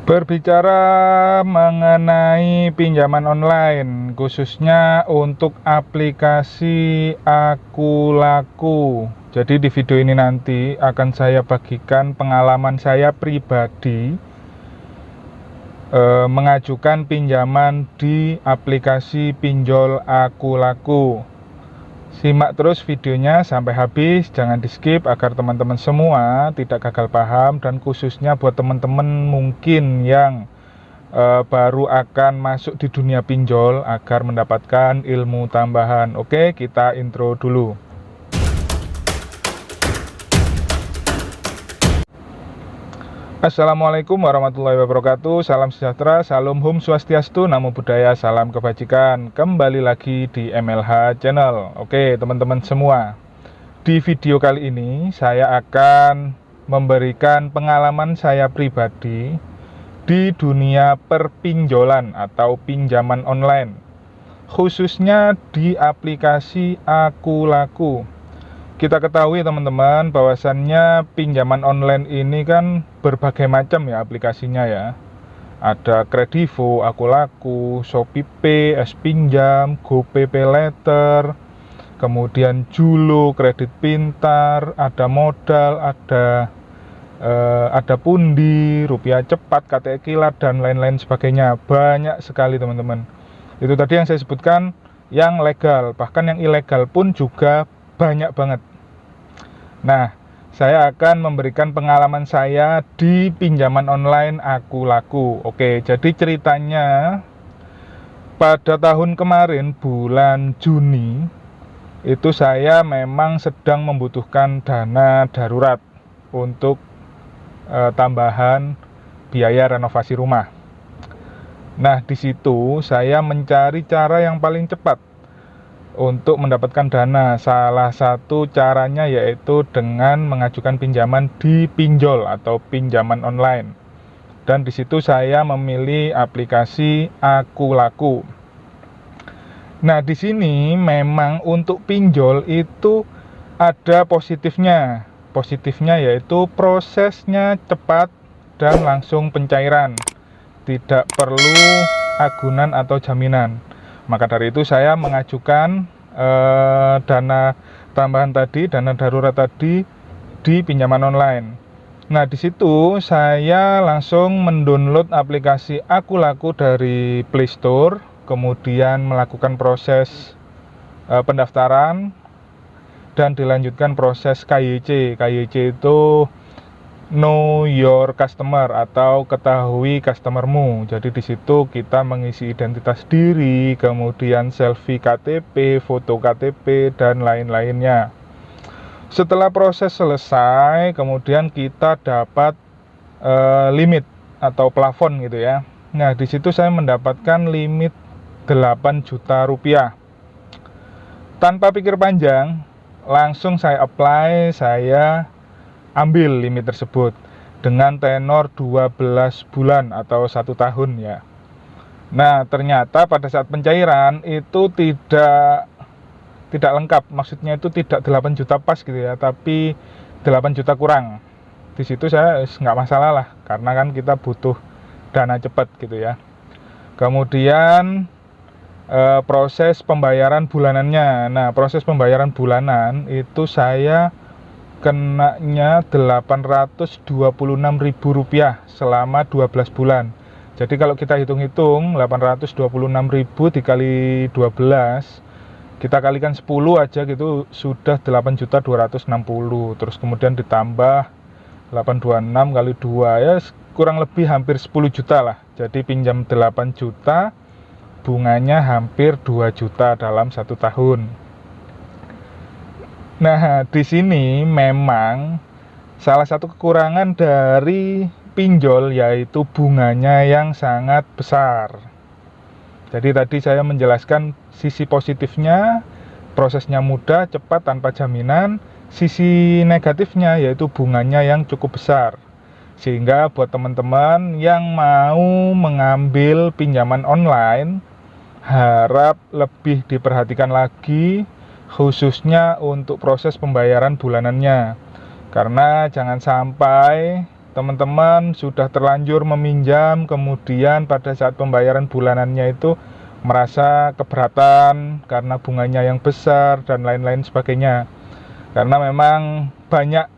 Berbicara mengenai pinjaman online, khususnya untuk aplikasi Akulaku. Jadi di video ini nanti akan saya bagikan pengalaman saya pribadi mengajukan pinjaman di aplikasi pinjol Akulaku. Simak terus videonya sampai habis, jangan di skip agar teman-teman semua tidak gagal paham, dan khususnya buat teman-teman mungkin yang baru akan masuk di dunia pinjol agar mendapatkan ilmu tambahan. Oke, kita intro dulu. Assalamualaikum warahmatullahi wabarakatuh. Salam sejahtera, salam hum swastiastu, namo buddhaya, salam kebajikan. Kembali lagi di MLH Channel. Oke teman-teman semua, di video kali ini saya akan memberikan pengalaman saya pribadi di dunia perpinjolan atau pinjaman online, khususnya di aplikasi Akulaku. Kita ketahui teman-teman bahwasannya pinjaman online ini kan berbagai macam ya aplikasinya ya. Ada Kredivo, Akulaku, ShopeePay, S-Pinjam, GoPayLater, kemudian Julo, Kredit Pintar, ada Modal, ada Pundi, Rupiah Cepat, KTI Kilat, dan lain-lain sebagainya. Banyak sekali teman-teman. Itu tadi yang saya sebutkan yang legal, bahkan yang ilegal pun juga banyak banget. Nah, saya akan memberikan pengalaman saya di pinjaman online Akulaku. Oke, jadi ceritanya pada tahun kemarin bulan Juni itu saya memang sedang membutuhkan dana darurat untuk tambahan biaya renovasi rumah. Nah, di situ saya mencari cara yang paling cepat untuk mendapatkan dana. Salah satu caranya yaitu dengan mengajukan pinjaman di pinjol atau pinjaman online. Dan di situ saya memilih aplikasi Akulaku. Nah, di sini memang untuk pinjol itu ada positifnya. Positifnya yaitu prosesnya cepat dan langsung pencairan. Tidak perlu agunan atau jaminan. Maka dari itu saya mengajukan dana tambahan tadi, dana darurat tadi di pinjaman online. Nah, di situ saya langsung mendownload aplikasi Akulaku dari Play Store, kemudian melakukan proses pendaftaran dan dilanjutkan proses KYC. KYC itu Know Your Customer atau ketahui customermu. Jadi di situ kita mengisi identitas diri, kemudian selfie KTP, foto KTP, dan lain-lainnya. Setelah proses selesai, kemudian kita dapat limit atau plafon gitu ya. Nah, di situ saya mendapatkan limit 8 juta rupiah. Tanpa pikir panjang, langsung saya apply, saya ambil limit tersebut dengan tenor 12 bulan atau 1 tahun ya. Nah, ternyata pada saat pencairan itu tidak lengkap. Maksudnya itu tidak 8 juta pas gitu ya, tapi 8 juta kurang. Di situ saya nggak masalah lah, karena kan kita butuh dana cepat gitu ya. Kemudian proses pembayaran bulanannya. Nah, proses pembayaran bulanan itu saya kenanya Rp826.000 selama 12 bulan. Jadi kalau kita hitung-hitung 826.000 dikali 12, kita kalikan 10 aja gitu sudah 8.260.000. Terus kemudian ditambah 826 kali 2 ya kurang lebih hampir 10 juta lah. Jadi pinjam 8 juta, bunganya hampir 2 juta dalam 1 tahun. Nah, di sini memang salah satu kekurangan dari pinjol yaitu bunganya yang sangat besar. Jadi tadi saya menjelaskan sisi positifnya, prosesnya mudah, cepat, tanpa jaminan. Sisi negatifnya yaitu bunganya yang cukup besar. Sehingga buat teman-teman yang mau mengambil pinjaman online, harap lebih diperhatikan lagi, khususnya untuk proses pembayaran bulanannya. Karena jangan sampai teman-teman sudah terlanjur meminjam, kemudian pada saat pembayaran bulanannya itu merasa keberatan karena bunganya yang besar dan lain-lain sebagainya. Karena memang banyak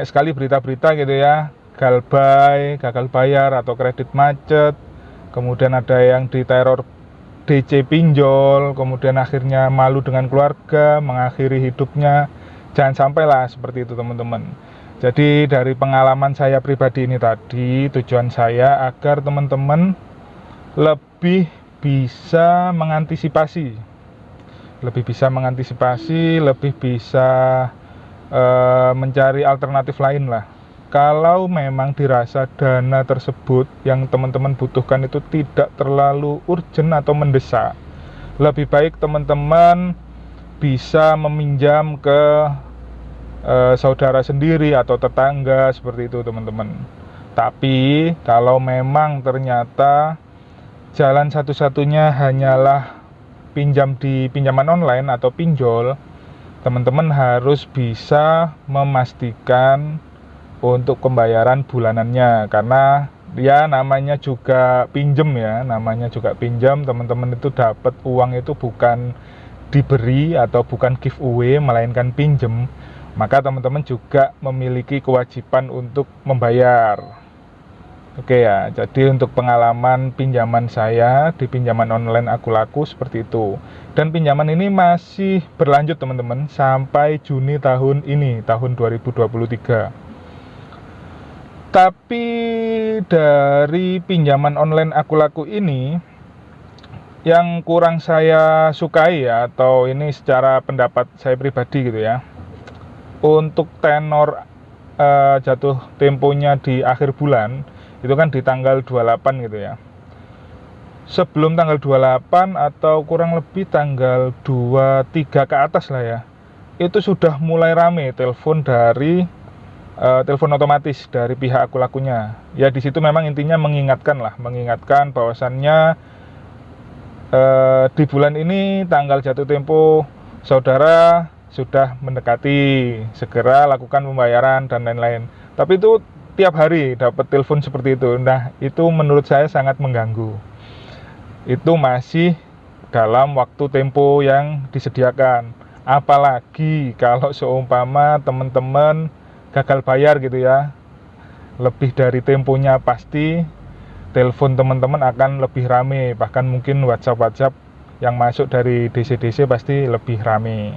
sekali berita-berita gitu ya, galbay, gagal bayar atau kredit macet, kemudian ada yang diteror DC pinjol, kemudian akhirnya malu dengan keluarga, mengakhiri hidupnya. Jangan sampailah seperti itu teman-teman. Jadi dari pengalaman saya pribadi ini tadi, tujuan saya agar teman-teman lebih bisa mengantisipasi, lebih bisa mencari alternatif lain lah. Kalau memang dirasa dana tersebut yang teman-teman butuhkan itu tidak terlalu urgent atau mendesak, lebih baik teman-teman bisa meminjam ke saudara sendiri atau tetangga seperti itu teman-teman. Tapi kalau memang ternyata jalan satu-satunya hanyalah pinjam di pinjaman online atau pinjol, teman-teman harus bisa memastikan untuk pembayaran bulanannya, karena ya namanya juga pinjem ya, teman-teman itu dapat uang itu bukan diberi atau bukan giveaway, melainkan pinjem, maka teman-teman juga memiliki kewajiban untuk membayar. Oke ya, jadi untuk pengalaman pinjaman saya di pinjaman online Aku Laku seperti itu. Dan pinjaman ini masih berlanjut teman-teman sampai Juni tahun ini, tahun 2023. Tapi dari pinjaman online Aku Laku ini, yang kurang saya sukai ya, atau ini secara pendapat saya pribadi gitu ya, untuk tenor jatuh temponya di akhir bulan, itu kan di tanggal 28 gitu ya. Sebelum tanggal 28 atau kurang lebih tanggal 23 ke atas lah ya, itu sudah mulai rame telepon dari telepon otomatis dari pihak Aku Lakunya. Ya di situ memang intinya mengingatkan bahwasannya di bulan ini tanggal jatuh tempo saudara sudah mendekati, segera lakukan pembayaran dan lain-lain. Tapi itu tiap hari dapat telepon seperti itu. Nah, itu menurut saya sangat mengganggu. Itu masih dalam waktu tempo yang disediakan. Apalagi kalau seumpama teman-teman gagal bayar gitu ya, lebih dari temponya pasti telepon teman-teman akan lebih rame, bahkan mungkin WhatsApp yang masuk dari DC-DC pasti lebih rame.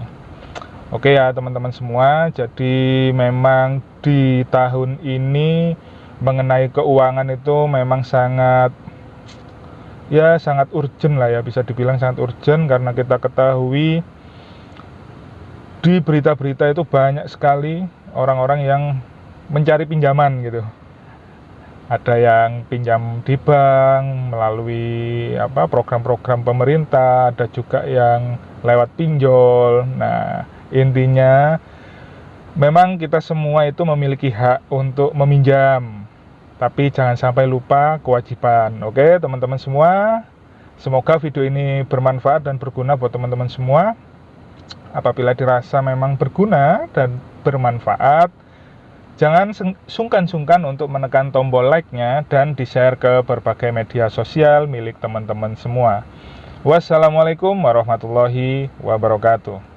Oke ya teman-teman semua, jadi memang di tahun ini mengenai keuangan itu memang sangat urgent lah ya, bisa dibilang sangat urgent, karena kita ketahui di berita-berita itu banyak sekali orang-orang yang mencari pinjaman gitu. Ada yang pinjam di bank melalui program-program pemerintah, ada juga yang lewat pinjol. Nah, intinya memang kita semua itu memiliki hak untuk meminjam, tapi jangan sampai lupa kewajiban. Oke, teman-teman semua, semoga video ini bermanfaat dan berguna buat teman-teman semua. Apabila dirasa memang berguna dan bermanfaat, jangan sungkan-sungkan untuk menekan tombol like-nya dan di-share ke berbagai media sosial milik teman-teman semua. Wassalamualaikum warahmatullahi wabarakatuh.